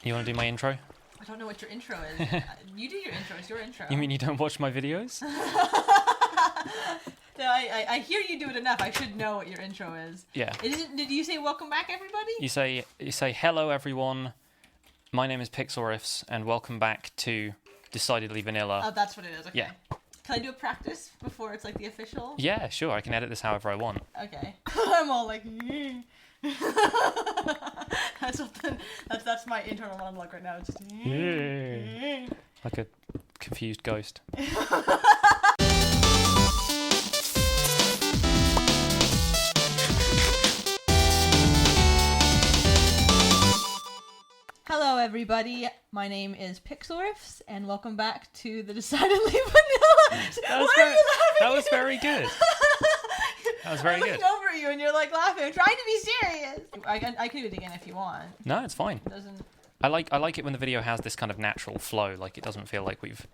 You want to do my intro? I don't know what your intro is. You do your intro. It's your intro. You mean you don't watch my videos? No, I hear you do it enough. I should know what your intro is. Yeah. Did you say welcome back, everybody? You say hello everyone. My name is Pixlriffs and welcome back to Decidedly Vanilla. Oh, that's what it is. Okay. Yeah. Can I do a practice before it's like the official? Yeah, sure. I can edit this however I want. Okay. I'm all like. That's my internal monologue right now. It's just. Like a confused ghost. Hello, everybody. My name is Pixlriffs, and welcome back to the Decidedly Vanilla. That was very good. That was very I'm good. looking over at you, and you're like laughing. I'm trying to be serious. I can do it again if you want. No, it's fine. It doesn't. I like it when the video has this kind of natural flow. Like it doesn't feel like we've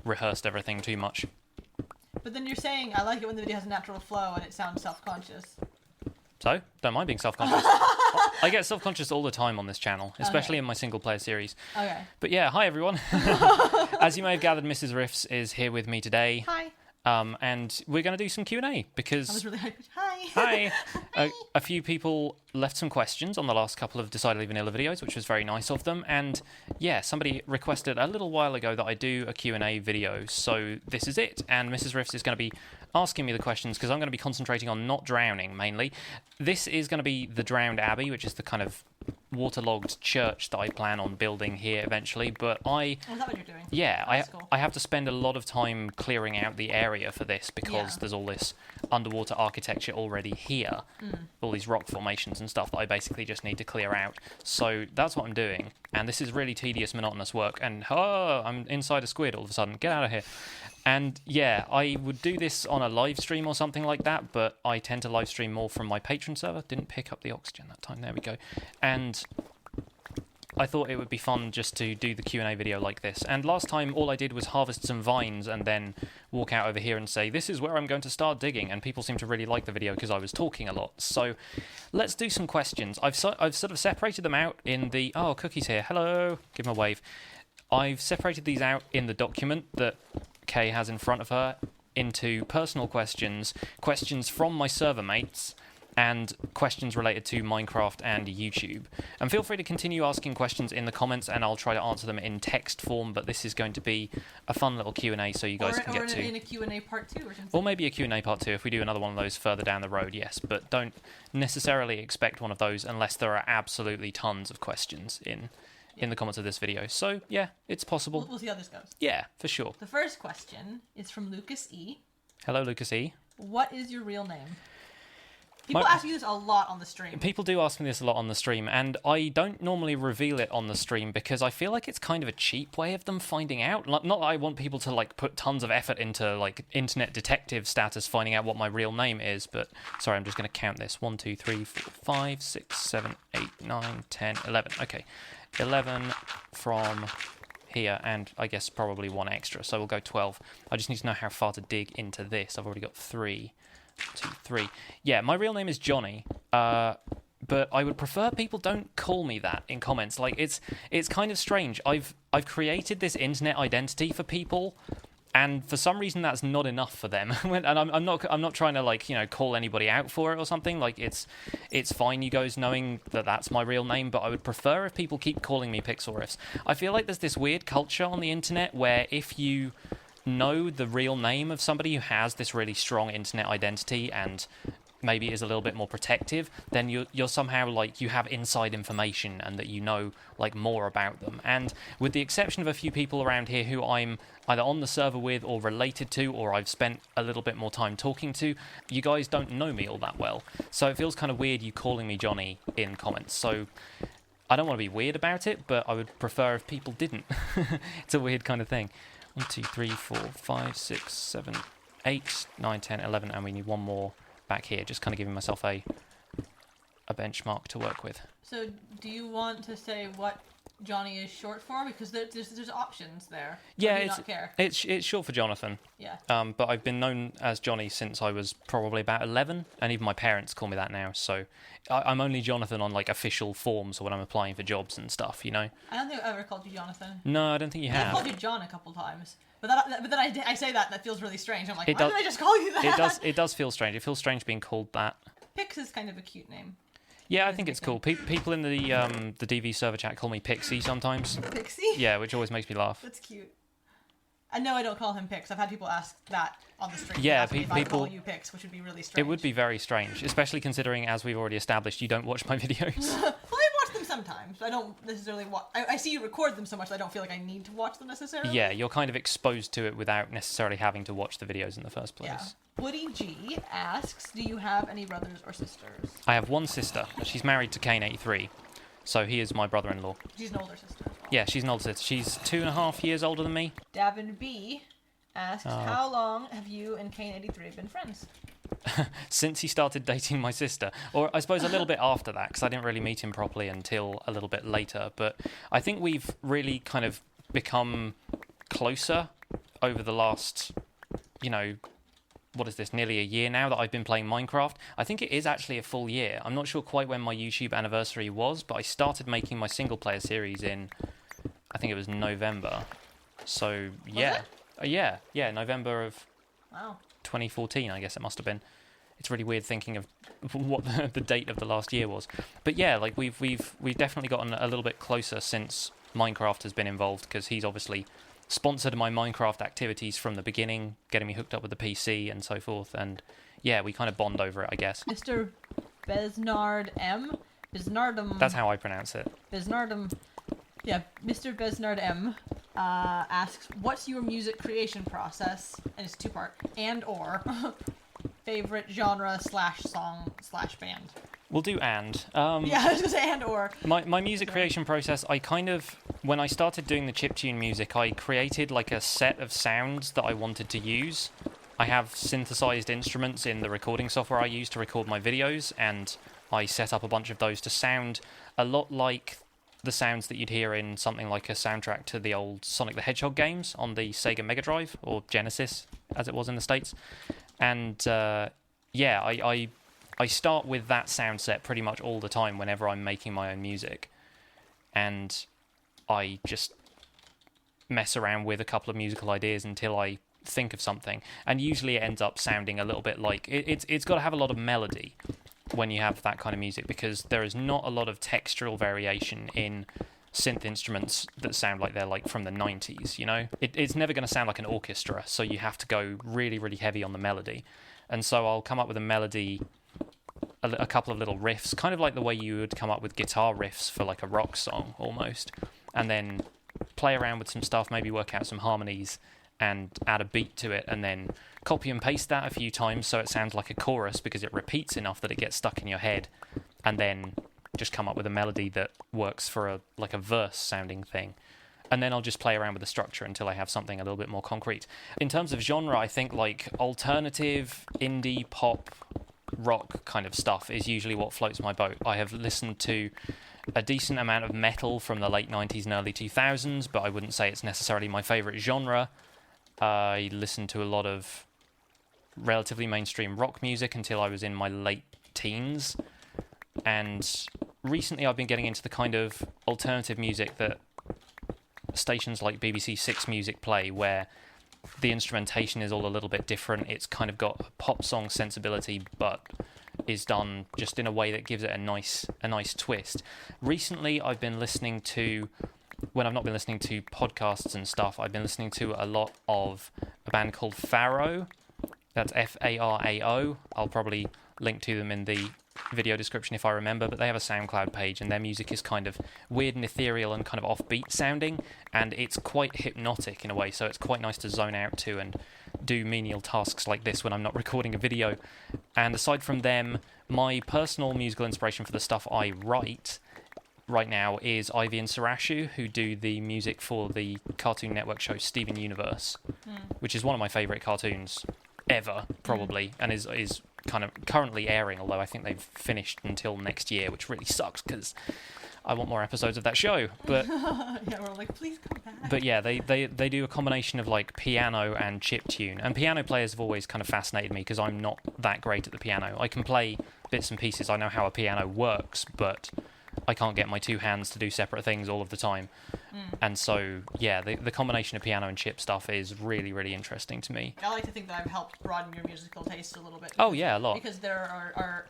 rehearsed everything too much. But then you're saying I like it when the video has a natural flow and it sounds self-conscious. So, don't mind being self-conscious. I get self-conscious all the time on this channel, especially in my single-player series. Okay. But yeah, hi everyone. As you may have gathered, Mrs. Riffs is here with me today. Hi. And we're going to do some Q&A because... I was really hyped. Hi. Hi. A few people left some questions on the last couple of Decidedly Vanilla videos, which was very nice of them. And yeah, somebody requested a little while ago that I do a Q&A video. So this is it. And Mrs. Riffs is going to be asking me the questions because I'm going to be concentrating on not drowning, mainly. This is going to be the Drowned Abbey, which is the kind of waterlogged church that I plan on building here eventually. But Oh, is that what you're doing? Yeah, That's cool. I have to spend a lot of time clearing out the area for this because there's all this underwater architecture already here. All these rock formations and stuff that I basically just need to clear out. So that's what I'm doing. And this is really tedious, monotonous work. And I'm inside a squid all of a sudden. Get out of here. And yeah, I would do this on a live stream or something like that, but I tend to live stream more from my Patreon server. Didn't pick up the oxygen that time. There we go. And I thought it would be fun just to do the Q&A video like this. And last time, all I did was harvest some vines and then walk out over here and say, this is where I'm going to start digging. And people seem to really like the video because I was talking a lot. So let's do some questions. I've sort of separated them out in the... Oh, Cookie's here. Hello. Give him a wave. I've separated these out in the document that Kay has in front of her into personal questions, questions from my server mates, and questions related to Minecraft and YouTube. And feel free to continue asking questions in the comments and I'll try to answer them in text form, but this is going to be a fun little Q&A so you guys can get to... Or in a Q&A part 2 or something. Or maybe a Q&A part 2 if we do another one of those further down the road, yes. But don't necessarily expect one of those unless there are absolutely tons of questions in the comments of this video. So, yeah, it's possible. We'll see how this goes. Yeah, for sure. The first question is from Lucas E. Hello, Lucas E. What is your real name? People ask you this a lot on the stream. People do ask me this a lot on the stream, and I don't normally reveal it on the stream because I feel like it's kind of a cheap way of them finding out. Not that I want people to like put tons of effort into like internet detective status finding out what my real name is, but sorry, I'm just going to count this. 1, 2, 3, 4, 5, 6, 7, 8, 9, 10, 11. Okay, 11 from here, and I guess probably one extra, so we'll go 12. I just need to know how far to dig into this. I've already got 3, 2, 3. Yeah, my real name is Johnny, but I would prefer people don't call me that in comments. Like, it's kind of strange. I've created this internet identity for people, and for some reason that's not enough for them. And I'm not trying to like, you know, call anybody out for it or something. Like it's fine you guys knowing that that's my real name, but I would prefer if people keep calling me Pixlriffs. I feel like there's this weird culture on the internet where if you know the real name of somebody who has this really strong internet identity and maybe is a little bit more protective, then you're somehow like you have inside information and that you know like more about them. And with the exception of a few people around here who I'm either on the server with or related to, or I've spent a little bit more time talking to, you guys don't know me all that well. So it feels kind of weird you calling me Johnny in comments. So I don't want to be weird about it, but I would prefer if people didn't. It's a weird kind of thing. 1, 2, 3, 4, 5, 6, 7, 8, 9, 10, 11, and we need one more back here, just kind of giving myself a benchmark to work with. So do you want to say what Johnny is short for? Because there's options there. Yeah, Or do you not care? it's short for Jonathan. Yeah. But I've been known as Johnny since I was probably about 11, and even my parents call me that now. So I'm only Jonathan on like official forms or when I'm applying for jobs and stuff. You know. I don't think I've ever called you Jonathan. No, I don't think you I've have. called you John a couple times. But then I say that feels really strange. I'm like, why It does- did I just call you that? It does feel strange. It feels strange being called that. Pix is kind of a cute name. Yeah, I think it's cool. People in the DV server chat call me Pixie sometimes. Pixie? Yeah, which always makes me laugh. That's cute. I know I don't call him Pix. I've had people ask that on the stream. Yeah, Ask me if I people- call you Pix, which would be really strange. It would be very strange, especially considering, as we've already established, you don't watch my videos. Well, I watch them sometimes. I don't necessarily watch. I see you record them so much that I don't feel like I need to watch them necessarily. Yeah, you're kind of exposed to it without necessarily having to watch the videos in the first place. Yeah. Woody G asks, do you have any brothers or sisters? I have one sister. She's married to Kane83, so he is my brother-in-law. She's an older sister as well. Yeah, she's an older sister. She's 2.5 years older than me. Davin B asks, how long have you and Kane83 been friends? Since he started dating my sister, or I suppose a little bit after that, because I didn't really meet him properly until a little bit later. But I think we've really kind of become closer over the last, what is this, nearly a year now that I've been playing Minecraft. I think it is actually a full year. I'm not sure quite when my YouTube anniversary was, but I started making my single player series in, I think it was November. So yeah. Yeah, November of Wow. 2014, I guess it must have been. It's really weird thinking of what the date of the last year was. But yeah, like we've definitely gotten a little bit closer since Minecraft has been involved, because he's obviously sponsored my Minecraft activities from the beginning, getting me hooked up with the PC and so forth. And yeah, we kind of bond over it, I guess. Mr. Besnard M. Besnardum. That's how I pronounce it. Besnardum. Yeah, Mr. Besnard M. Asks, what's your music creation process? And it's two-part. And or favorite genre / song / band. We'll do and. Yeah, I was going to say and or. My music creation process, when I started doing the chiptune music, I created like a set of sounds that I wanted to use. I have synthesized instruments in the recording software I use to record my videos, and I set up a bunch of those to sound a lot like the sounds that you'd hear in something like a soundtrack to the old Sonic the Hedgehog games on the Sega Mega Drive, or Genesis, as it was in the States. And I start with that sound set pretty much all the time whenever I'm making my own music. And I just mess around with a couple of musical ideas until I think of something. And usually it ends up sounding a little bit like... It's got to have a lot of melody when you have that kind of music, because there is not a lot of textural variation in synth instruments that sound like they're like from the 90s, you know? It's never going to sound like an orchestra, so you have to go really, really heavy on the melody. And so I'll come up with a melody, a couple of little riffs, kind of like the way you would come up with guitar riffs for like a rock song almost, and then play around with some stuff, maybe work out some harmonies and add a beat to it, and then copy and paste that a few times so it sounds like a chorus, because it repeats enough that it gets stuck in your head, and then just come up with a melody that works for a verse sounding thing. And then I'll just play around with the structure until I have something a little bit more concrete. In terms of genre, I think like alternative, indie, pop, rock kind of stuff is usually what floats my boat. I have listened to a decent amount of metal from the late 90s and early 2000s, but I wouldn't say it's necessarily my favourite genre. I listened to a lot of relatively mainstream rock music until I was in my late teens. And recently I've been getting into the kind of alternative music that stations like BBC Six Music play, where the instrumentation is all a little bit different. It's kind of got a pop song sensibility, but is done just in a way that gives it a nice twist. Recently I've been listening to, when I've not been listening to podcasts and stuff, I've been listening to a lot of a band called Farao. That's Farao. I'll probably link to them in the video description if I remember, but they have a SoundCloud page, and their music is kind of weird and ethereal and kind of offbeat sounding, and it's quite hypnotic in a way, so it's quite nice to zone out to and do menial tasks like this when I'm not recording a video. And aside from them, my personal musical inspiration for the stuff I write right now is Ivy and Sarashu, who do the music for the Cartoon Network show Steven Universe, which is one of my favourite cartoons ever, probably, and is kind of currently airing, although I think they've finished until next year, which really sucks, because I want more episodes of that show. But Yeah, we're like, please come back. but yeah, they do a combination of like piano and chiptune. And piano players have always kind of fascinated me because I'm not that great at the piano. I can play bits and pieces. I know how a piano works, but I can't get my two hands to do separate things all of the time. And so, yeah, the combination of piano and chip stuff is really, really interesting to me. I like to think that I've helped broaden your musical taste a little bit. Oh, yeah, a lot. Because there are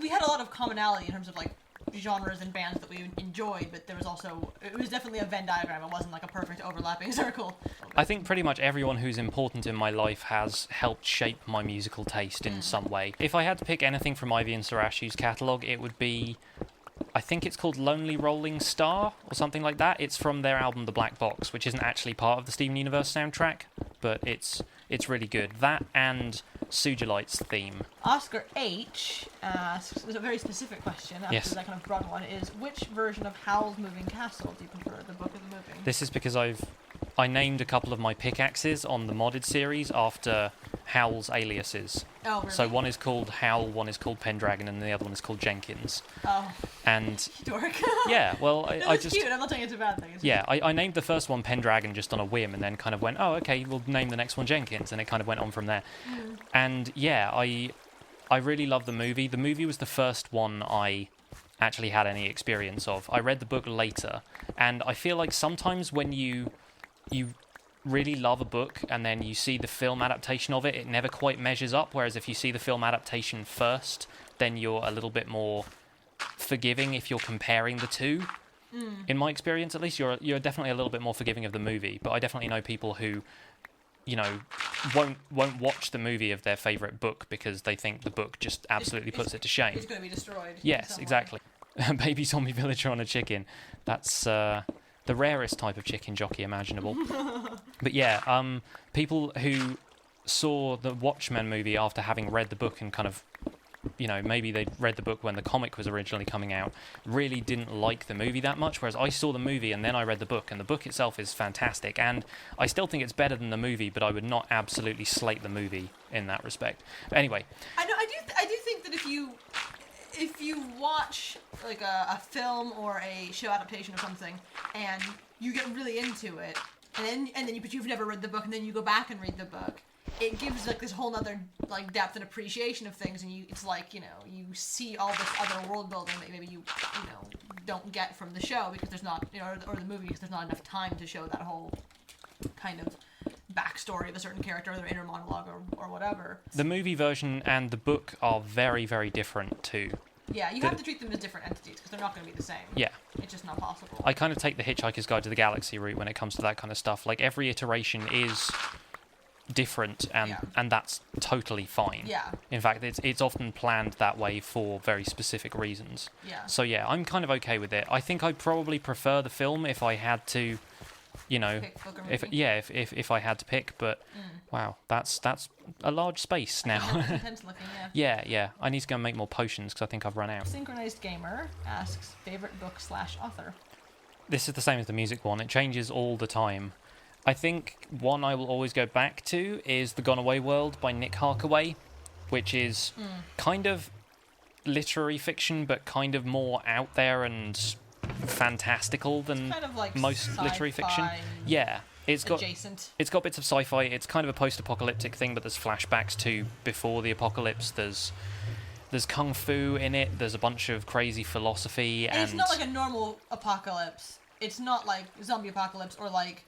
we had a lot of commonality in terms of like genres and bands that we enjoyed, but there was also, it was definitely a Venn diagram. It wasn't like a perfect overlapping circle. I think pretty much everyone who's important in my life has helped shape my musical taste in some way. If I had to pick anything from Ivy and Sarashu's catalogue, it would be, I think it's called Lonely Rolling Star or something like that. It's from their album The Black Box, which isn't actually part of the Steven Universe soundtrack, but it's really good. That and Sujalight's theme. Oscar H asks, there's a very specific question after Yes. that kind of broad one, is which version of Howl's Moving Castle do you prefer, the book or the movie? This is because I named a couple of my pickaxes on the modded series after Howl's aliases. Oh, really? So one is called Howl, one is called Pendragon, and the other one is called Jenkins. Oh, And dork. yeah, well, No, I it's just... cute. I'm not saying it's a bad thing. It's Yeah, I named the first one Pendragon just on a whim, and then kind of went, oh, okay, we'll name the next one Jenkins, and it kind of went on from there. And yeah, I really love the movie. The movie was the first one I actually had any experience of. I read the book later, and I feel like sometimes when you really love a book and then you see the film adaptation of it, it never quite measures up, whereas if you see the film adaptation first, then you're a little bit more forgiving if you're comparing the two. In my experience, at least, you're definitely a little bit more forgiving of the movie, but I definitely know people who, you know, won't watch the movie of their favourite book because they think the book just absolutely puts it to shame. It's going to be destroyed. Yes, exactly. Baby zombie villager on a chicken. That's the rarest type of chicken jockey imaginable. But yeah, people who saw the Watchmen movie after having read the book and kind of, you know, maybe they'd read the book when the comic was originally coming out, really didn't like the movie that much, whereas I saw the movie and then I read the book, and the book itself is fantastic, and I still think it's better than the movie, but I would not absolutely slate the movie in that respect. But anyway. I do think that if you watch like a film or a show adaptation of something and you get really into it, and then but you've never read the book, and then you go back and read the book, it gives like this whole nother like depth and appreciation of things, and it's like, you know, you see all this other world building that maybe you know don't get from the show because there's not, you know, or the movie because there's not enough time to show that whole kind of backstory of a certain character or their inner monologue or whatever. The movie version and the book are very, very different too. Yeah, you have to treat them as different entities because they're not going to be the same. Yeah. It's just not possible. I kind of take the Hitchhiker's Guide to the Galaxy route when it comes to that kind of stuff. Like, every iteration is different, and that's totally fine. Yeah. In fact, it's often planned that way for very specific reasons. Yeah. So yeah, I'm kind of okay with it. I think I'd probably prefer the film if I had to, you know, Pick book or movie. if I had to pick. But wow, that's a large space now. Intense looking, yeah. Yeah. I need to go and make more potions because I think I've run out. Synchronized Gamer asks favorite book/author. This is the same as the music one. It changes all the time. I think one I will always go back to is The Gone Away World by Nick Harkaway, which is kind of literary fiction, but kind of more out there and fantastical than Kind of like most literary fiction. sci-fi Yeah, it's got adjacent. It's got bits of sci-fi. It's kind of a post-apocalyptic thing, but there's flashbacks to before the apocalypse. There's kung fu in it. There's a bunch of crazy philosophy, And it's not like a normal apocalypse. It's not like zombie apocalypse or like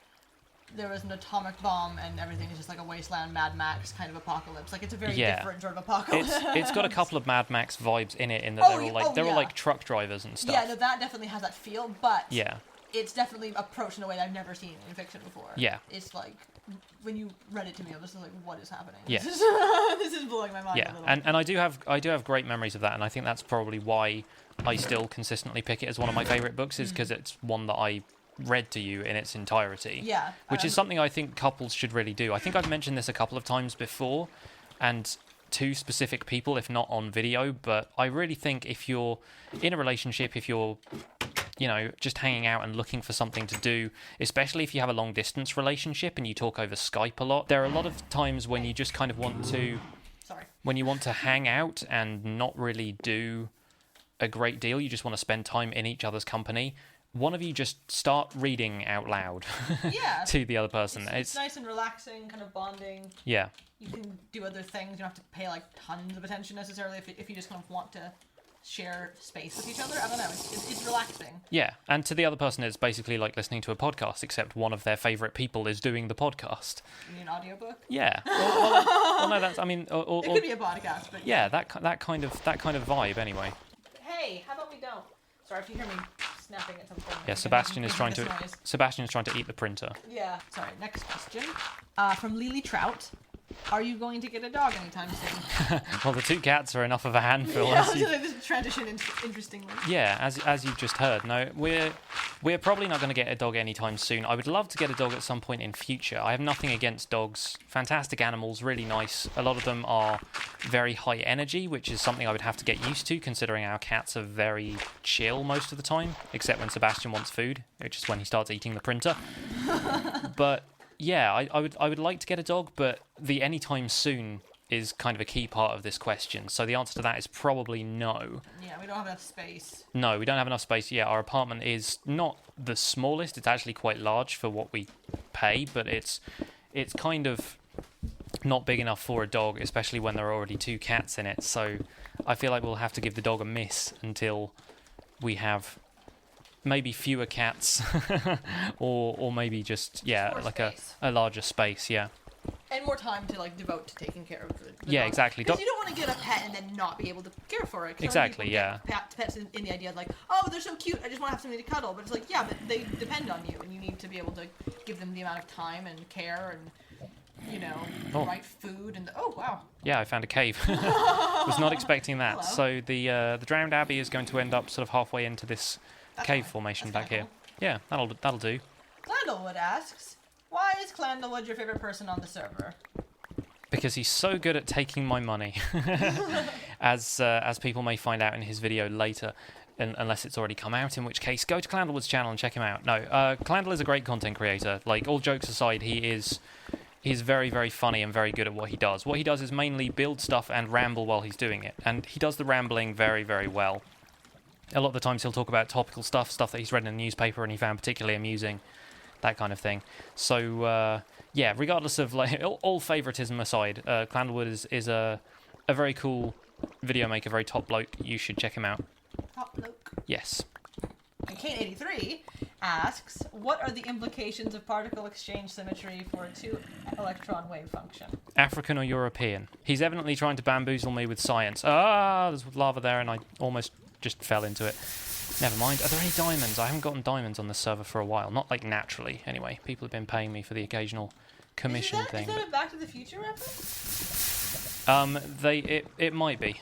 there was an atomic bomb and everything is just like a wasteland Mad Max kind of apocalypse. Like, it's a very different sort of apocalypse. It's got a couple of Mad Max vibes in it, in that they're all like truck drivers and stuff. Yeah, no, that definitely has that feel, but Yeah. it's definitely approached in a way that I've never seen in fiction before. Yeah. It's like, when you read it to me, I was just like, what is happening? Yes. This is blowing my mind a Yeah, little. and I do have great memories of that, and I think that's probably why I still consistently pick it as one of my favourite books, is because it's one that I read to you in its entirety. Yeah. Which is something I think couples should really do. I think I've mentioned this a couple of times before, and to specific people, if not on video, but I really think if you're in a relationship, if you're, you know, just hanging out and looking for something to do, especially if you have a long distance relationship and you talk over Skype a lot, there are a lot of times when you just kind of want to, when you want to hang out and not really do a great deal, you just want to spend time in each other's company, one of you just start reading out loud Yeah. to the other person. It's nice and relaxing, kind of bonding. Yeah. You can do other things. You don't have to pay like tons of attention necessarily if you just kind of want to share space with each other. I don't know. It's relaxing. Yeah, and to the other person, it's basically like listening to a podcast, except one of their favourite people is doing the podcast. You mean an audiobook? Yeah. Well, no, that's. I mean, it could be a podcast, but yeah, that kind of vibe anyway. Hey, how about we don't? Sorry if you hear me snapping at something. Yeah, Sebastian is trying to eat the printer. Yeah. Sorry. Next question. From Lily Trout. Are you going to get a dog anytime soon? Well, the 2 cats are enough of a handful. Yeah, this transition interestingly. Yeah, as you've just heard. No, we're probably not going to get a dog anytime soon. I would love to get a dog at some point in future. I have nothing against dogs. Fantastic animals, really nice. A lot of them are very high energy, which is something I would have to get used to, considering our cats are very chill most of the time, except when Sebastian wants food, which is when he starts eating the printer. But yeah, I would like to get a dog, but the anytime soon is kind of a key part of this question. So the answer to that is probably no. Yeah, we don't have enough space. No, we don't have enough space. Yeah, our apartment is not the smallest. It's actually quite large for what we pay, but it's kind of not big enough for a dog, especially when there are already 2 cats in it. So I feel like we'll have to give the dog a miss until we have maybe fewer cats or maybe just like a larger space. Yeah, and more time to like devote to taking care of the yeah dog. exactly, because you don't want to get a pet and then not be able to care for it. Exactly. Yeah, pets in the idea of like, oh, they're so cute, I just want to have something to cuddle, but it's like, yeah, but they depend on you and you need to be able to give them the amount of time and care and, you know, the right food and oh wow. Yeah, I found a cave. Was not expecting that. Hello. So the drowned abbey is going to end up sort of halfway into this cave formation That's back here. cool. Yeah, that'll do. Clandlewood asks, why is Clandlewood your favorite person on the server? Because he's so good at taking my money, as people may find out in his video later, unless it's already come out, in which case go to Clandlewood's channel and check him out. No, Clandle is a great content creator. Like, all jokes aside, he's very, very funny and very good at what he does. What he does is mainly build stuff and ramble while he's doing it, and he does the rambling very, very well. A lot of the times he'll talk about topical stuff that he's read in the newspaper and he found particularly amusing, that kind of thing. So, yeah, regardless of like all favoritism aside, Clandlewood is a very cool video maker, very top bloke. You should check him out. Top bloke. Yes. And Kane83 asks, what are the implications of particle exchange symmetry for a 2-electron wave function? African or European? He's evidently trying to bamboozle me with science. Ah, there's lava there and I almost just fell into it. Never mind. Are there any diamonds? I haven't gotten diamonds on this server for a while. Not like naturally, anyway. People have been paying me for the occasional commission thing. Is that a Back to the Future reference? It might be.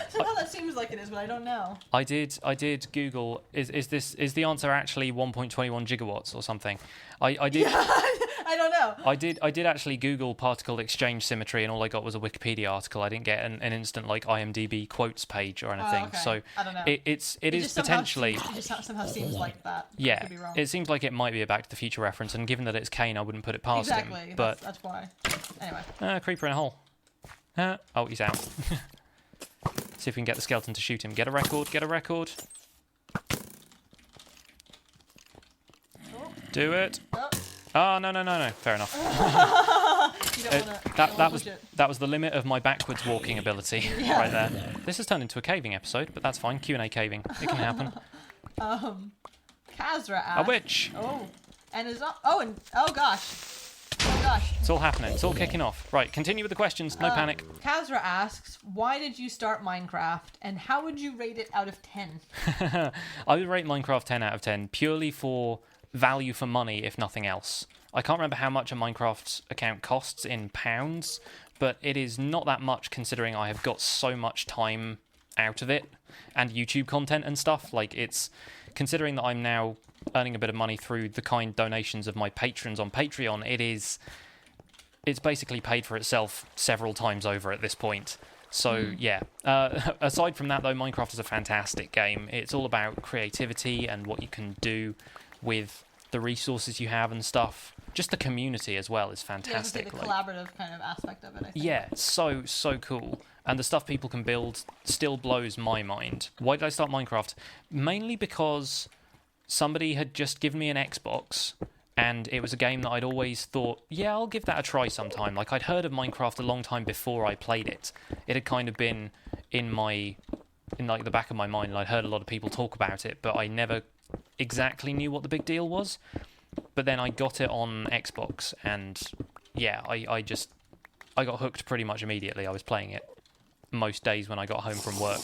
Somehow that seems like it is, but I don't know. I did Google. Is the answer actually 1.21 gigawatts or something? I did. Yeah, I don't know. I did actually Google particle exchange symmetry, and all I got was a Wikipedia article. I didn't get an instant like IMDb quotes page or anything. Okay. So I don't know. it is potentially. It just somehow seems like that. Yeah, could be wrong. it seems like it might be a Back to the Future reference, and given that it's Kane, I wouldn't put it past him. Exactly. But That's why. Anyway. Creeper in a hole. Oh, he's out. See if we can get the skeleton to shoot him. Get a record. Get a record. Do it. Oh, no. Fair enough. That was the limit of my backwards walking ability right there. This has turned into a caving episode, but that's fine. Q&A caving. It can happen. Kazra asks. A witch. Oh, and is oh gosh. It's all happening. It's all kicking off. Right, continue with the questions. No panic. Kazra asks, why did you start Minecraft, and how would you rate it out of 10? I would rate Minecraft 10 out of 10 purely for value for money, if nothing else. I can't remember how much a Minecraft account costs in pounds, but it is not that much considering I have got so much time out of it, and YouTube content and stuff. Like, it's considering that I'm now earning a bit of money through the kind donations of my patrons on Patreon, it's basically paid for itself several times over at this point. So, yeah. Aside from that, though, Minecraft is a fantastic game. It's all about creativity and what you can do with the resources you have and stuff. Just the community as well is Yeah, fantastic. the collaborative kind of aspect of it, I think. Yeah, it's so cool. And the stuff people can build still blows my mind. Why did I start Minecraft? Mainly because somebody had just given me an Xbox, and it was a game that I'd always thought, yeah, I'll give that a try sometime. Like, I'd heard of Minecraft a long time before I played it. It had kind of been in like the back of my mind, and I'd heard a lot of people talk about it, but I never exactly knew what the big deal was. But then I got it on Xbox, and yeah, I got hooked pretty much immediately. I was playing it most days when I got home from work.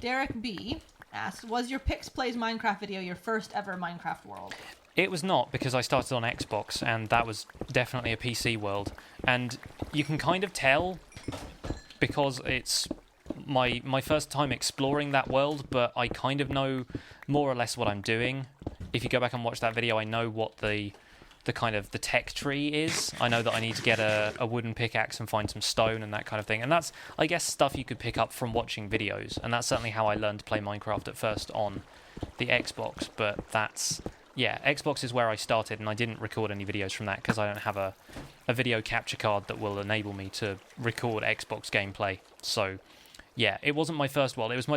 Derek B asks, was your Pix Plays Minecraft video your first ever Minecraft world? It was not, because I started on Xbox, and that was definitely a PC world. And you can kind of tell, because it's my first time exploring that world, but I kind of know more or less what I'm doing. If you go back and watch that video, I know what the kind of the tech tree is. I know that I need to get a wooden pickaxe and find some stone and that kind of thing. And that's, I guess, stuff you could pick up from watching videos. And that's certainly how I learned to play Minecraft at first on the Xbox. But that's, yeah, Xbox is where I started, and I didn't record any videos from that because I don't have a video capture card that will enable me to record Xbox gameplay. So, yeah, it wasn't my first world. It was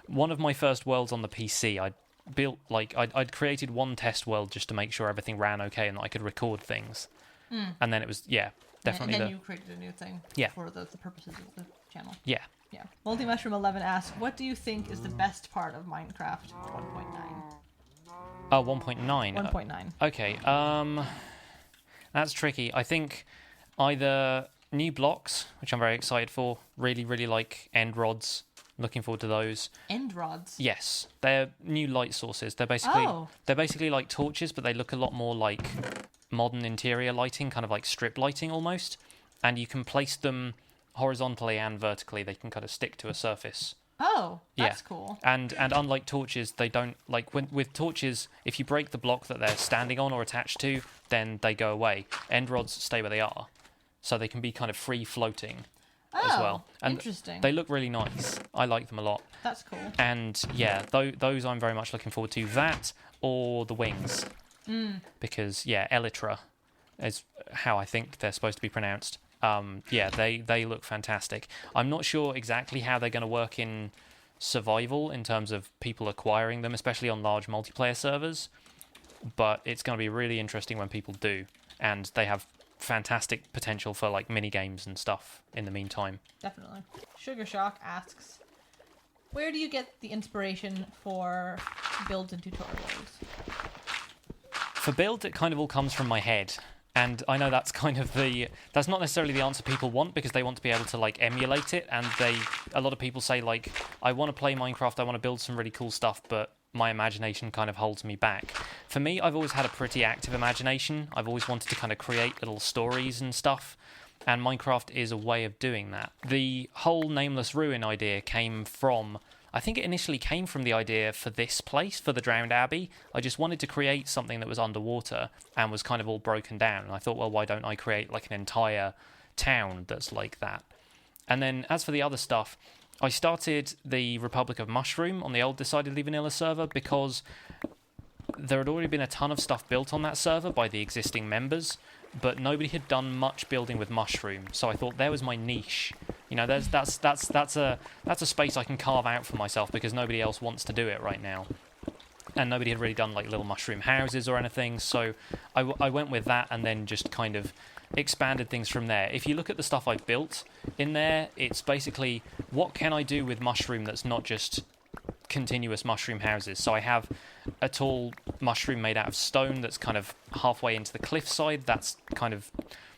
one of my first worlds on the PC. I'd created one test world just to make sure everything ran okay and that I could record things. And then it was, yeah, definitely. And then you created a new thing for the purposes of the channel. Yeah. Yeah. Multi-Mushroom 11 asks, what do you think is the best part of Minecraft 1.9? 1.9. 1.9. Okay. That's tricky. I think either new blocks, which I'm very excited for. Really, really like end rods. Looking forward to those. End rods? Yes, they're new light sources. They're basically like torches, but they look a lot more like modern interior lighting, kind of like strip lighting almost. And you can place them horizontally and vertically. They can kind of stick to a surface. Oh, that's cool. And unlike torches, they don't, like, with torches, if you break the block that they're standing on or attached to, then they go away. End rods stay where they are, so they can be kind of free floating as well. And interesting. They look really nice. I like them a lot. That's cool. And yeah, those I'm very much looking forward to. That or the wings, because yeah, elytra is how I think they're supposed to be pronounced. Yeah, they look fantastic. I'm not sure exactly how they're going to work in survival in terms of people acquiring them, especially on large multiplayer servers. But it's going to be really interesting when people do, and they have fantastic potential for like mini games and stuff in the meantime. Definitely. Sugar Shock asks, where do you get the inspiration for builds and tutorials? For build, it kind of all comes from my head. And I know that's kind of that's not necessarily the answer people want, because they want to be able to like emulate it. And a lot of people say like, I want to play Minecraft, I want to build some really cool stuff, but my imagination kind of holds me back. For me, I've always had a pretty active imagination. I've always wanted to kind of create little stories and stuff. And Minecraft is a way of doing that. The whole Nameless Ruin idea came from, I think it initially came from the idea for this place, for the Drowned Abbey. I just wanted to create something that was underwater and was kind of all broken down. And I thought, well, why don't I create like an entire town that's like that? And then as for the other stuff, I started the Republic of Mushroom on the old Decidedly Vanilla server because there had already been a ton of stuff built on that server by the existing members, but nobody had done much building with Mushroom. So I thought there was my niche. You know, that's a space I can carve out for myself because nobody else wants to do it right now. And nobody had really done like little mushroom houses or anything, so I went with that and then just kind of expanded things from there. If you look at the stuff I've built in there, it's basically what can I do with mushroom that's not just continuous mushroom houses. So I have a tall mushroom made out of stone that's kind of halfway into the cliffside. That's kind of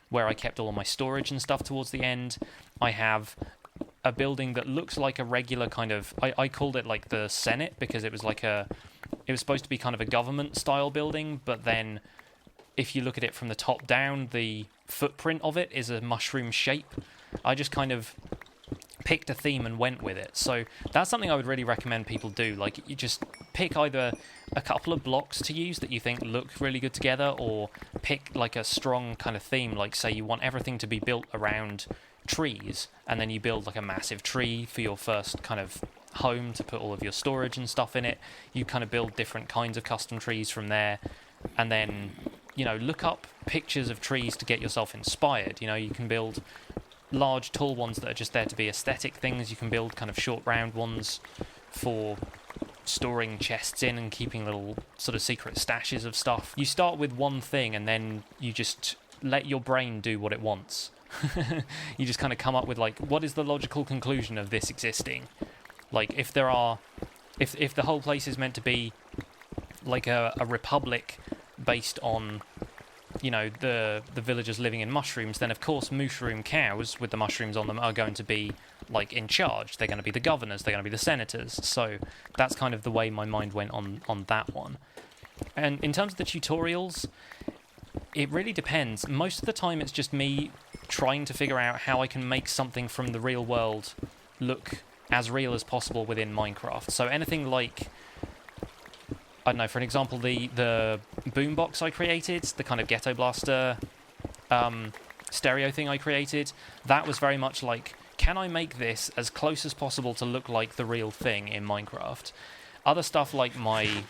where I kept all of my storage and stuff towards the end. I have a building that looks like a regular kind of, I called it like the Senate because it was supposed to be kind of a government style building, but then if you look at it from the top down, the footprint of it is a mushroom shape. I just kind of picked a theme and went with it. So that's something I would really recommend people do. Like, you just pick either a couple of blocks to use that you think look really good together, or pick like a strong kind of theme. Like, say you want everything to be built around trees, and then you build like a massive tree for your first kind of home to put all of your storage and stuff in it. You kind of build different kinds of custom trees from there, and then, look up pictures of trees to get yourself inspired. You can build large, tall ones that are just there to be aesthetic things. You can build kind of short, round ones for storing chests in and keeping little sort of secret stashes of stuff. You start with one thing, and then you just let your brain do what it wants. You just kind of come up with, like, what is the logical conclusion of this existing? Like, if the whole place is meant to be like a republic based on, the villagers living in mushrooms, then of course mushroom cows with the mushrooms on them are going to be, like, in charge. They're going to be the governors, they're going to be the senators. So that's kind of the way my mind went on that one. And in terms of the tutorials, it really depends. Most of the time it's just me trying to figure out how I can make something from the real world look as real as possible within Minecraft. So anything like, I don't know, for an example, the boombox I created, the kind of Ghetto Blaster stereo thing I created, that was very much like, can I make this as close as possible to look like the real thing in Minecraft? Other stuff like my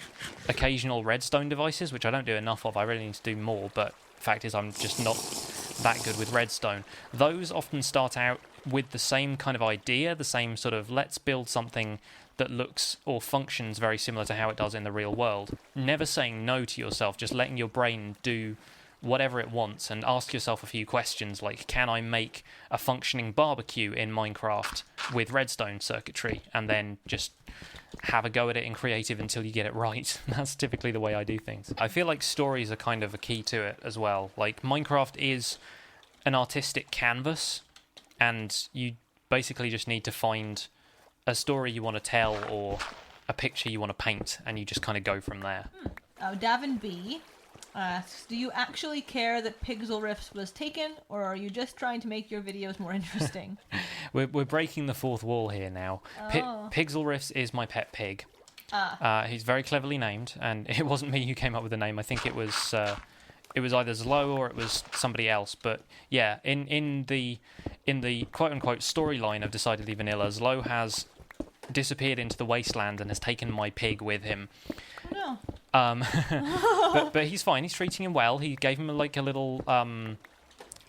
occasional redstone devices, which I don't do enough of, I really need to do more, but the fact is I'm just not that good with redstone. Those often start out with the same kind of idea, the same sort of, let's build something that looks or functions very similar to how it does in the real world. Never saying no to yourself, just letting your brain do whatever it wants, and ask yourself a few questions like, can I make a functioning barbecue in Minecraft with redstone circuitry? And then just have a go at it in creative until you get it right. That's typically the way I do things. I feel like stories are kind of a key to it as well. Like, Minecraft is an artistic canvas, and you basically just need to find a story you want to tell or a picture you want to paint, and you just kind of go from there. Davin B asks, do you actually care that Pixlriffs was taken, or are you just trying to make your videos more interesting? We're breaking the fourth wall here now. Oh. Pixlriffs is my pet pig. He's very cleverly named, and it wasn't me who came up with the name. I think it was either Zlo or it was somebody else. But yeah, in the quote unquote storyline of Decidedly Vanilla, Zlo has disappeared into the wasteland and has taken my pig with him. Oh, no. But he's fine. He's treating him well. He gave him like a little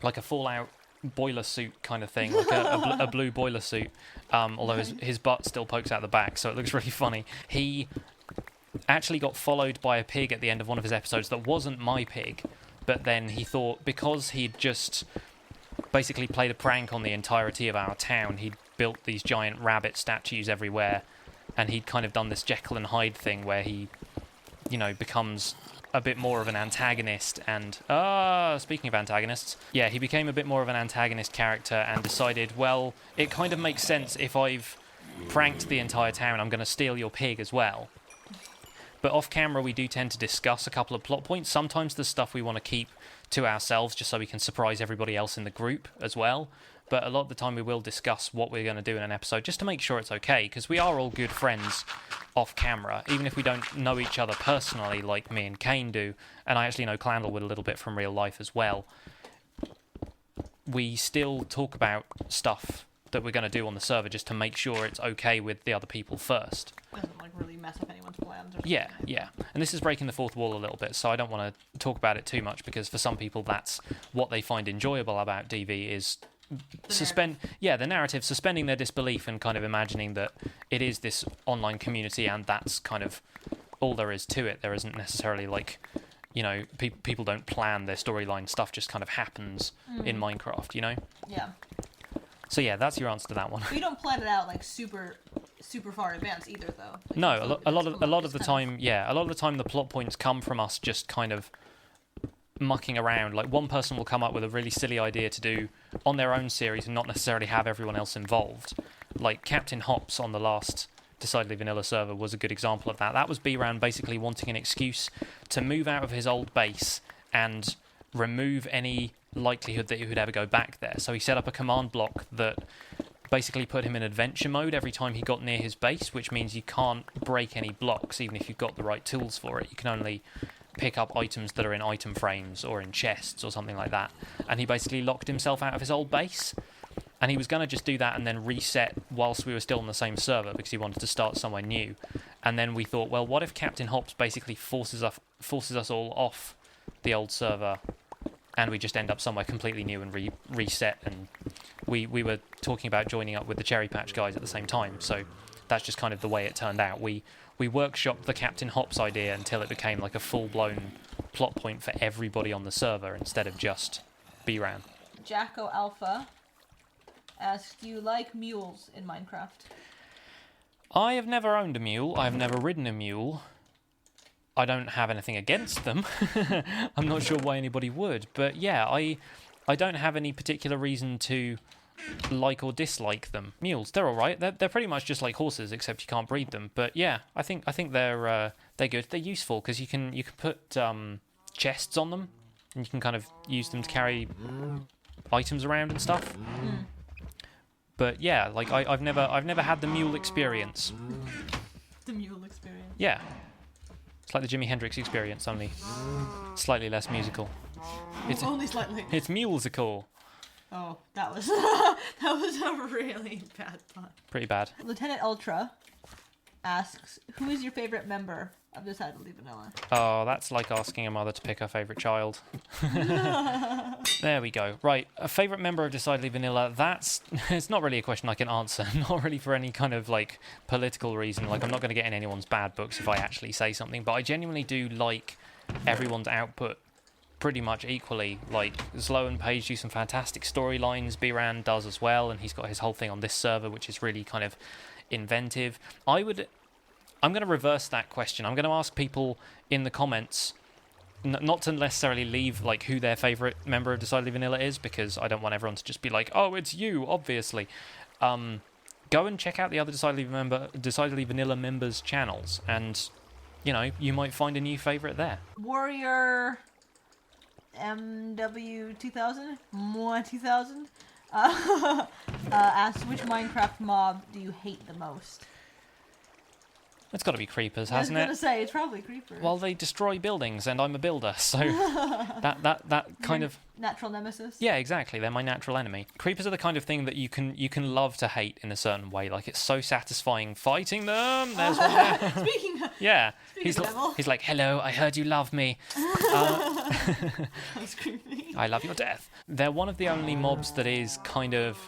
like a Fallout boiler suit kind of thing, like a blue boiler suit. Although his butt still pokes out the back, so it looks really funny. He actually got followed by a pig at the end of one of his episodes that wasn't my pig, but then he thought, because he'd just basically played a prank on the entirety of our town, he'd built these giant rabbit statues everywhere, and he'd kind of done this Jekyll and Hyde thing where he, becomes a bit more of an antagonist. And speaking of antagonists, yeah, he became a bit more of an antagonist character and decided, well, it kind of makes sense if I've pranked the entire town, I'm going to steal your pig as well. But off camera, we do tend to discuss a couple of plot points. Sometimes there's stuff we want to keep to ourselves just so we can surprise everybody else in the group as well. But a lot of the time we will discuss what we're going to do in an episode just to make sure it's okay, because we are all good friends off camera, even if we don't know each other personally like me and Kane do, and I actually know Clandlewood a little bit from real life as well. We still talk about stuff that we're going to do on the server just to make sure it's okay with the other people first. Doesn't really mess up anyone's plans or something. Yeah. And this is breaking the fourth wall a little bit, so I don't want to talk about it too much, because for some people that's what they find enjoyable about DV is the narrative, suspending their disbelief and kind of imagining that it is this online community and that's kind of all there is to it. There isn't necessarily people don't plan their storyline, stuff just kind of happens in Minecraft, Yeah. So yeah, that's your answer to that one. But you don't plan it out like super far in advance either, though. Like, no, a lot of the time the plot points come from us just kind of mucking around. Like, one person will come up with a really silly idea to do on their own series and not necessarily have everyone else involved. Like Captain Hops on the last Decidedly Vanilla server was a good example of that. That was B-Round basically wanting an excuse to move out of his old base and remove any likelihood that he would ever go back there. So he set up a command block that basically put him in adventure mode every time he got near his base, which means you can't break any blocks even if you've got the right tools for it. You can only pick up items that are in item frames or in chests or something like that. And he basically locked himself out of his old base. And he was going to just do that and then reset whilst we were still on the same server because he wanted to start somewhere new. And then we thought, well, what if Captain Hops basically forces us all off the old server and we just end up somewhere completely new and reset? And we were talking about joining up with the Cherry Patch guys at the same time. So that's just kind of the way it turned out. We workshopped the Captain Hops idea until it became like a full-blown plot point for everybody on the server instead of just BRAN. Jacko Alpha asks, do you like mules in Minecraft? I have never owned a mule. I've never ridden a mule. I don't have anything against them. I'm not sure why anybody would. But yeah, I don't have any particular reason to like or dislike them. Mules, they're all right. They're pretty much just like horses, except you can't breed them. But yeah, I think they're good. They're useful because you can put chests on them, and you can kind of use them to carry items around and stuff. But yeah, like I've never had the mule experience. The mule experience. Yeah, it's like the Jimi Hendrix experience, only slightly less musical. It's only slightly. It's mulesical. Oh, that was a really bad pun. Pretty bad. Lieutenant Ultra asks, who is your favorite member of Decidedly Vanilla? Oh, that's like asking a mother to pick her favourite child. There we go. Right, a favourite member of Decidedly Vanilla, it's not really a question I can answer. Not really for any kind of, like, political reason. Like, I'm not going to get in anyone's bad books if I actually say something. But I genuinely do like everyone's output pretty much equally. Like, Slow and Page do some fantastic storylines. BRAN does as well, and he's got his whole thing on this server, which is really kind of inventive. I'm going to reverse that question. I'm going to ask people in the comments not to necessarily leave like who their favourite member of Decidedly Vanilla is, because I don't want everyone to just be like, oh, it's you, obviously. Go and check out the other Decidedly Vanilla members' channels, and, you know, you might find a new favourite there. Warrior MW2000? Moi 2000? Asks, which Minecraft mob do you hate the most? It's got to be creepers, hasn't it? I was going to say, it's probably creepers. Well, they destroy buildings, and I'm a builder, so that kind of natural nemesis. Yeah, exactly. They're my natural enemy. Creepers are the kind of thing that you can love to hate in a certain way. Like, it's so satisfying fighting them. There's one there. Yeah. He's like, hello, I heard you love me. That's creepy. I love your death. They're one of the only mobs that is kind of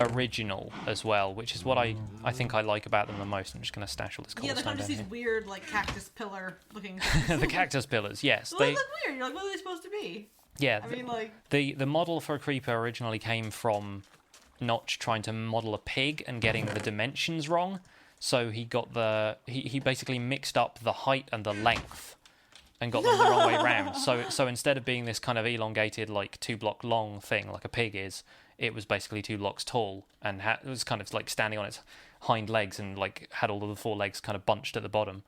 original as well, which is what I think I like about them the most. I'm just going to stash all this cobblestone they're kind of down these weird, like, cactus pillar looking The cactus pillars, yes. They look weird. You're like, what are they supposed to be? Yeah. I mean, like... The model for a creeper originally came from Notch trying to model a pig and getting the dimensions wrong. So he got he basically mixed up the height and the length and got them the wrong way round. So instead of being this kind of elongated, like, 2-block long thing like a pig is, it was basically 2 blocks tall, and it was kind of like standing on its hind legs and like had all of the 4 legs kind of bunched at the bottom.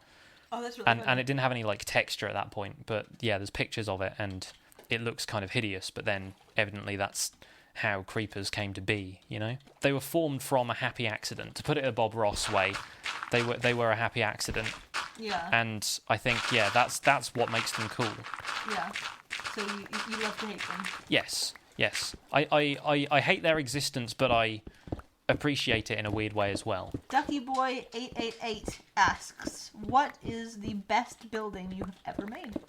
Oh, that's really funny. And it didn't have any like texture at that point. But yeah, there's pictures of it, and it looks kind of hideous. But then evidently that's how creepers came to be. You know, they were formed from a happy accident. To put it a Bob Ross way, they were a happy accident. Yeah. And I think that's what makes them cool. Yeah. So you love to hate them. Yes. Yes, I hate their existence, but I appreciate it in a weird way as well. DuckyBoy888 asks, what is the best building you have ever made?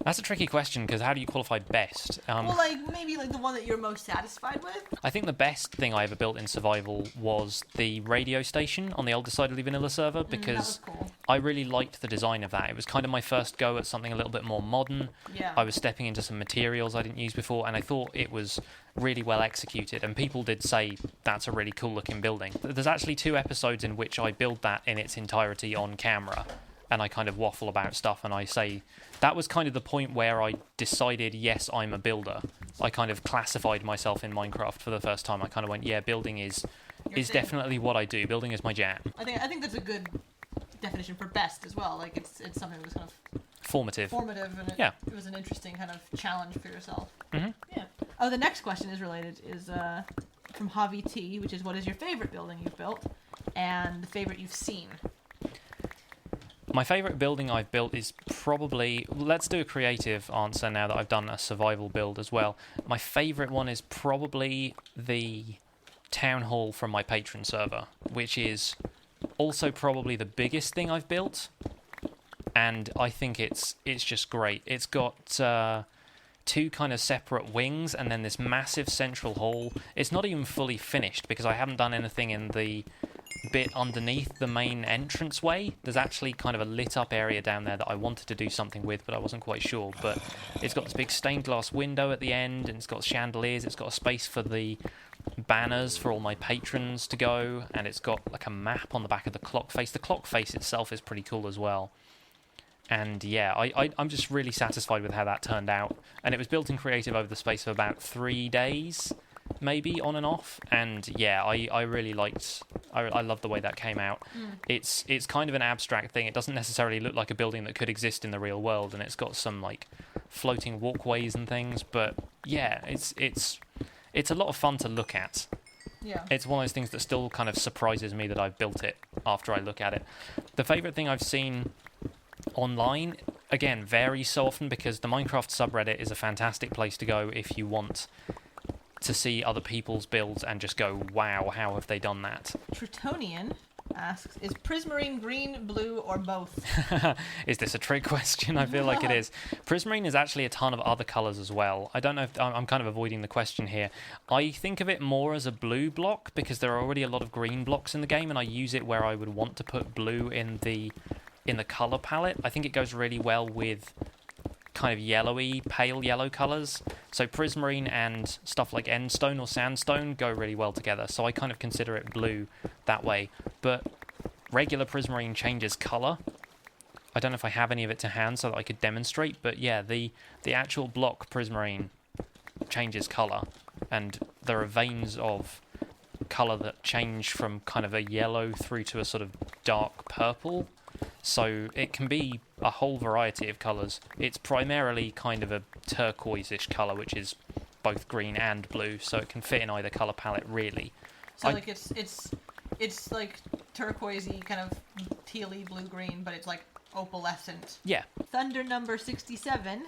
That's a tricky question, because how do you qualify best? Well, like, maybe like the one that you're most satisfied with? I think the best thing I ever built in survival was the radio station on the old Decidedly Vanilla server, because that was cool. I really liked the design of that. It was kind of my first go at something a little bit more modern. Yeah. I was stepping into some materials I didn't use before, and I thought it was really well executed, and people did say that's a really cool looking building. There's actually 2 episodes in which I build that in its entirety on camera, and I kind of waffle about stuff, and I say that was kind of the point where I decided, yes, I'm a builder. I kind of classified myself in Minecraft for the first time. I kind of went, yeah, building is definitely what I do. Building is my jam. I think that's a good definition for best as well. Like, it's something that was kind of formative, and it was an interesting kind of challenge for yourself. Mm-hmm. Yeah. Oh, the next question is from Javi T, which is, what is your favorite building you've built and the favorite you've seen? My favourite building I've built is probably... Let's do a creative answer now that I've done a survival build as well. My favourite one is probably the town hall from my patron server, which is also probably the biggest thing I've built. And I think it's just great. It's got two kind of separate wings and then this massive central hall. It's not even fully finished because I haven't done anything in the bit underneath the main entranceway. There's actually kind of a lit up area down there that I wanted to do something with, but I wasn't quite sure. But it's got this big stained glass window at the end, and it's got chandeliers. It's got a space for the banners for all my patrons to go, and it's got like a map on the back of the clock face. The clock face itself is pretty cool as well. And yeah, I'm just really satisfied with how that turned out. And it was built in creative over the space of about 3 days, maybe, on and off. And yeah, I really liked... I love the way that came out. It's kind of an abstract thing. It doesn't necessarily look like a building that could exist in the real world, and it's got some like floating walkways and things. But yeah, it's a lot of fun to look at. Yeah. It's one of those things that still kind of surprises me that I've built it after I look at it. The favourite thing I've seen online, again, varies so often because the Minecraft subreddit is a fantastic place to go if you want to see other people's builds and just go, wow, how have they done that? Tritonian asks, is Prismarine green, blue, or both? Is this a trick question? I feel like it is. Prismarine is actually a ton of other colours as well. I don't know if I'm kind of avoiding the question here. I think of it more as a blue block because there are already a lot of green blocks in the game, and I use it where I would want to put blue in the colour palette. I think it goes really well with kind of yellowy, pale yellow colours. So Prismarine and stuff like Endstone or Sandstone go really well together. So I kind of consider it blue that way. But regular Prismarine changes colour. I don't know if I have any of it to hand so that I could demonstrate. But yeah, the actual block Prismarine changes colour. And there are veins of colour that change from kind of a yellow through to a sort of dark purple. So it can be a whole variety of colours. It's primarily kind of a turquoise-ish colour, which is both green and blue, so it can fit in either colour palette, really. So like it's like turquoisey, kind of tealy blue-green, but it's like opalescent. Yeah. Thunder number 67.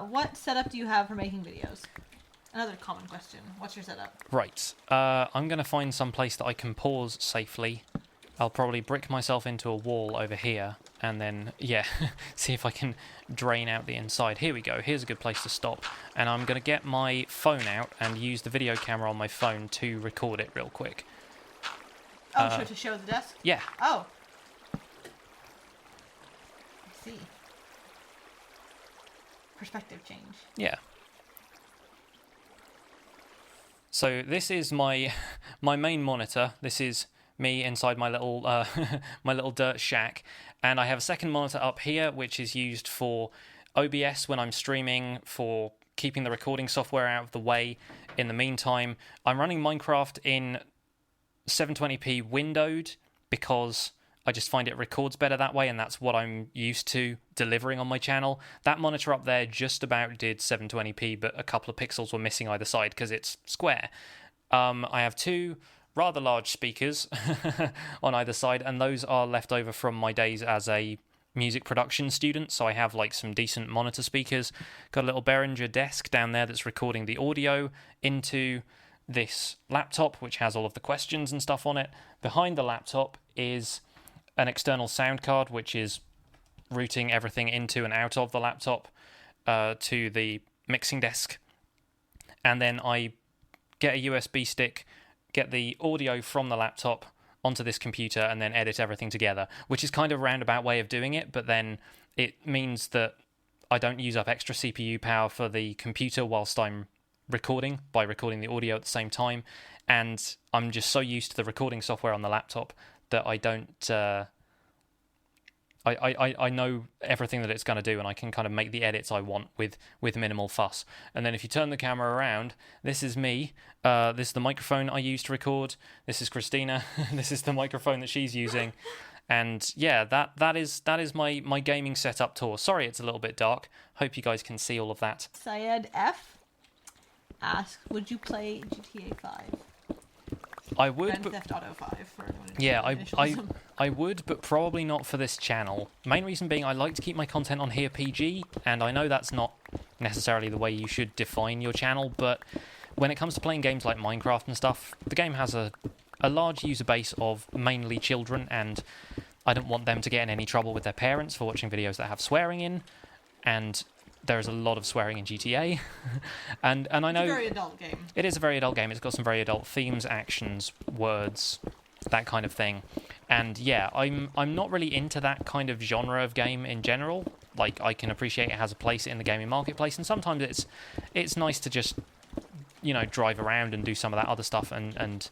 What setup do you have for making videos? Another common question. What's your setup? Right. I'm going to find some place that I can pause safely. I'll probably brick myself into a wall over here and then, yeah, see if I can drain out the inside. Here we go. Here's a good place to stop. And I'm going to get my phone out and use the video camera on my phone to record it real quick. Oh, to show the desk? Yeah. Oh. I see. Perspective change. Yeah. So this is my main monitor. This is me inside my little my little dirt shack, and I have a second monitor up here which is used for OBS when I'm streaming, for keeping the recording software out of the way. In the meantime, I'm running Minecraft in 720p windowed because I just find it records better that way, and that's what I'm used to delivering on my channel. That monitor up there just about did 720p, but a couple of pixels were missing either side because it's square. I have two rather large speakers on either side, and those are left over from my days as a music production student, so I have like some decent monitor speakers. Got a little Behringer desk down there that's recording the audio into this laptop, which has all of the questions and stuff on it. Behind the laptop is an external sound card, which is routing everything into and out of the laptop to the mixing desk. And then I get a USB stick, get the audio from the laptop onto this computer, and then edit everything together, which is kind of a roundabout way of doing it, but then it means that I don't use up extra CPU power for the computer whilst I'm recording, by recording the audio at the same time, and I'm just so used to the recording software on the laptop that I don't... I know everything that it's going to do, and I can kind of make the edits I want with minimal fuss. And then if you turn the camera around, this is me. This is the microphone I use to record. This is Christina. This is the microphone that she's using. And yeah, that is my gaming setup tour. Sorry, it's a little bit dark. Hope you guys can see all of that. Syed F asks, would you play GTA 5? I would, Grand but Theft Auto 5 for anyone who yeah, initialism. I would, but probably not for this channel. Main reason being I like to keep my content on here PG, and I know that's not necessarily the way you should define your channel, but when it comes to playing games like Minecraft and stuff, the game has a large user base of mainly children, and I don't want them to get in any trouble with their parents for watching videos that have swearing in, and there's a lot of swearing in GTA, and I know It's a very adult game. it is a very adult game. It's got some very adult themes, actions, words, that kind of thing. And yeah, I'm not really into that kind of genre of game in general. Like, I can appreciate it has a place in the gaming marketplace, and sometimes it's nice to just, you know, drive around and do some of that other stuff and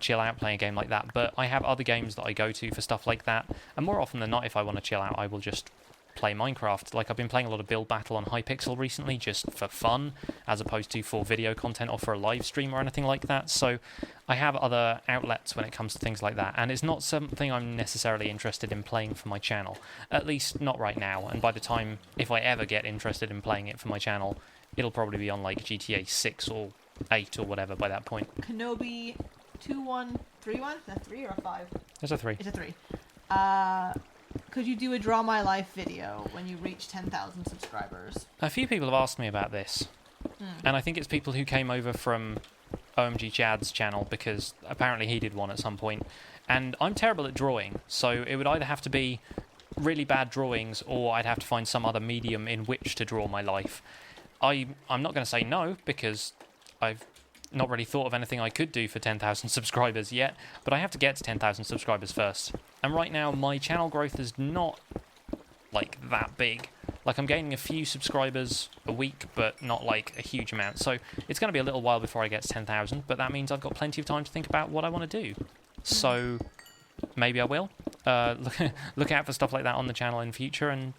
chill out playing a game like that. But I have other games that I go to for stuff like that, and more often than not, if I want to chill out, I will just play Minecraft. Like, I've been playing a lot of Build Battle on Hypixel recently, just for fun, as opposed to for video content or for a live stream or anything like that. So I have other outlets when it comes to things like that, and it's not something I'm necessarily interested in playing for my channel, at least not right now. And by the time, if I ever get interested in playing it for my channel, it'll probably be on like GTA 6 or 8 or whatever by that point. Kenobi 2131? Is that 3 or 5? There's a 3. It's a 3. Could you do a Draw My Life video when you reach 10,000 subscribers? A few people have asked me about this, and I think it's people who came over from OMG Chad's channel, because apparently he did one at some point, and I'm terrible at drawing, so it would either have to be really bad drawings, or I'd have to find some other medium in which to draw my life. I'm not going to say no, because I've not really thought of anything I could do for 10,000 subscribers yet, but I have to get to 10,000 subscribers first. And right now, my channel growth is not, like, that big. Like, I'm gaining a few subscribers a week, but not, like, a huge amount. So it's going to be a little while before I get to 10,000, but that means I've got plenty of time to think about what I want to do. So maybe I will. Look out for stuff like that on the channel in future, and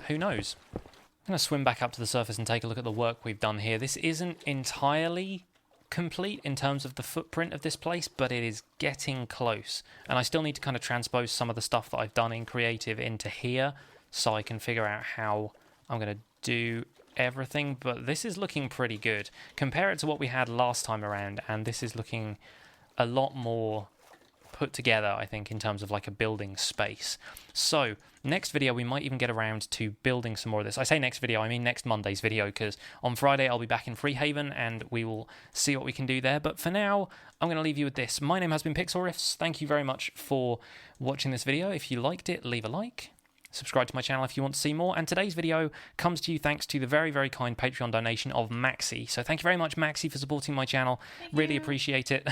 who knows. I'm going to swim back up to the surface and take a look at the work we've done here. This isn't entirely complete in terms of the footprint of this place, but it is getting close, and I still need to kind of transpose some of the stuff that I've done in creative into here so I can figure out how I'm going to do everything. But this is looking pretty good. Compare it to what we had last time around, and this is looking a lot more put together, I think, in terms of like a building space. So next video we might even get around to building some more of this. I say next video, I mean next Monday's video, because on Friday I'll be back in Freehaven and we will see what we can do there. But for now, I'm going to leave you with this. My name has been Pixlriffs. Thank you very much for watching this video. If you liked it, leave a like. Subscribe to my channel if you want to see more. And today's video comes to you thanks to the very, very kind Patreon donation of Maxi. So thank you very much, Maxi, for supporting my channel. Really appreciate it.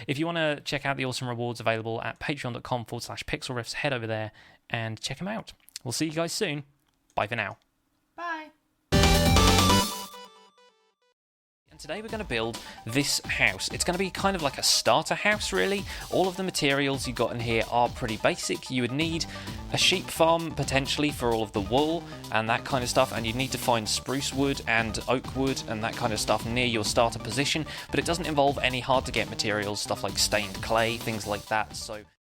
If you want to check out the awesome rewards available at patreon.com/pixelriffs, head over there and check them out. We'll see you guys soon. Bye for now. Bye. And today we're going to build this house. It's going to be kind of like a starter house, really. All of the materials you got in here are pretty basic. You would need a sheep farm, potentially, for all of the wool and that kind of stuff, and you'd need to find spruce wood and oak wood and that kind of stuff near your starter position, but it doesn't involve any hard-to-get materials, stuff like stained clay, things like that, so